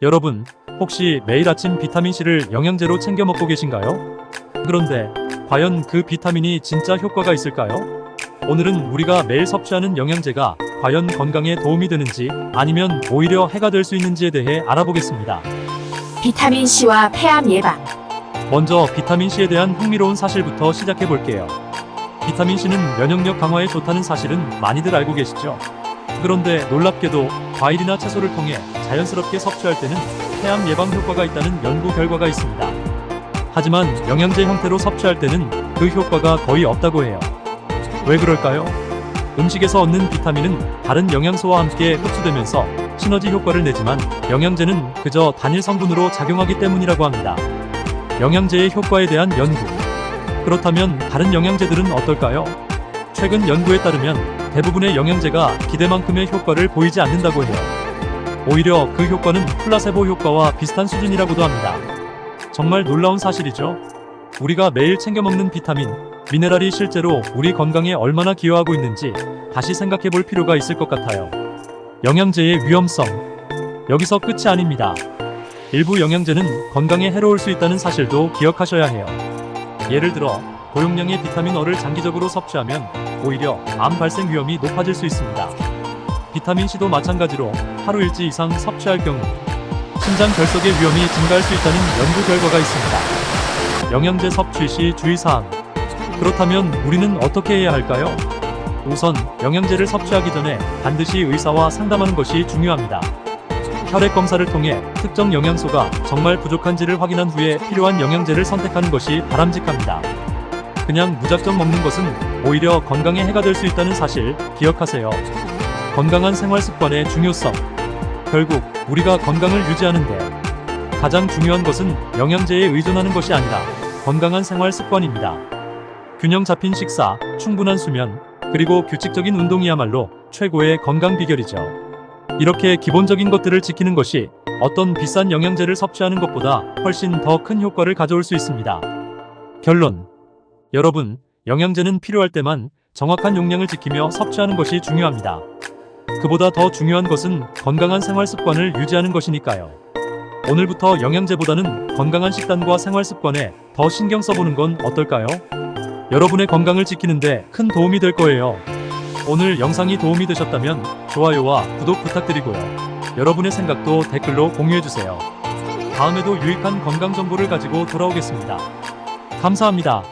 여러분, 혹시 매일 아침 비타민C를 영양제로 챙겨 먹고 계신가요? 그런데 과연 그 비타민이 진짜 효과가 있을까요? 오늘은 우리가 매일 섭취하는 영양제가 과연 건강에 도움이 되는지 아니면 오히려 해가 될 수 있는지에 대해 알아보겠습니다. 비타민C와 폐암 예방. 먼저 비타민C에 대한 흥미로운 사실부터 시작해 볼게요. 비타민C는 면역력 강화에 좋다는 사실은 많이들 알고 계시죠? 그런데 놀랍게도 과일이나 채소를 통해 자연스럽게 섭취할 때는 폐암 예방 효과가 있다는 연구 결과가 있습니다. 하지만 영양제 형태로 섭취할 때는 그 효과가 거의 없다고 해요. 왜 그럴까요? 음식에서 얻는 비타민은 다른 영양소와 함께 흡수되면서 시너지 효과를 내지만 영양제는 그저 단일 성분으로 작용하기 때문이라고 합니다. 영양제의 효과에 대한 연구. 그렇다면 다른 영양제들은 어떨까요? 최근 연구에 따르면 대부분의 영양제가 기대만큼의 효과를 보이지 않는다고 해요. 오히려 그 효과는 플라세보 효과와 비슷한 수준이라고도 합니다. 정말 놀라운 사실이죠? 우리가 매일 챙겨 먹는 비타민, 미네랄이 실제로 우리 건강에 얼마나 기여하고 있는지 다시 생각해 볼 필요가 있을 것 같아요. 영양제의 위험성. 여기서 끝이 아닙니다. 일부 영양제는 건강에 해로울 수 있다는 사실도 기억하셔야 해요. 예를 들어 고용량의 비타민 O를 장기적으로 섭취하면 오히려 암 발생 위험이 높아질 수 있습니다. 비타민C도 마찬가지로 하루 일지 이상 섭취할 경우 심장 결석의 위험이 증가할 수 있다는 연구 결과가 있습니다. 영양제 섭취 시 주의사항. 그렇다면 우리는 어떻게 해야 할까요? 우선 영양제를 섭취하기 전에 반드시 의사와 상담하는 것이 중요합니다. 혈액 검사를 통해 특정 영양소가 정말 부족한지를 확인한 후에 필요한 영양제를 선택하는 것이 바람직합니다. 그냥 무작정 먹는 것은 오히려 건강에 해가 될 수 있다는 사실 기억하세요. 건강한 생활 습관의 중요성. 결국 우리가 건강을 유지하는데 가장 중요한 것은 영양제에 의존하는 것이 아니라 건강한 생활 습관입니다. 균형 잡힌 식사, 충분한 수면, 그리고 규칙적인 운동이야말로 최고의 건강 비결이죠. 이렇게 기본적인 것들을 지키는 것이 어떤 비싼 영양제를 섭취하는 것보다 훨씬 더 큰 효과를 가져올 수 있습니다. 결론. 여러분, 영양제는 필요할 때만 정확한 용량을 지키며 섭취하는 것이 중요합니다. 그보다 더 중요한 것은 건강한 생활 습관을 유지하는 것이니까요. 오늘부터 영양제보다는 건강한 식단과 생활 습관에 더 신경 써보는 건 어떨까요? 여러분의 건강을 지키는데 큰 도움이 될 거예요. 오늘 영상이 도움이 되셨다면 좋아요와 구독 부탁드리고요. 여러분의 생각도 댓글로 공유해주세요. 다음에도 유익한 건강 정보를 가지고 돌아오겠습니다. 감사합니다.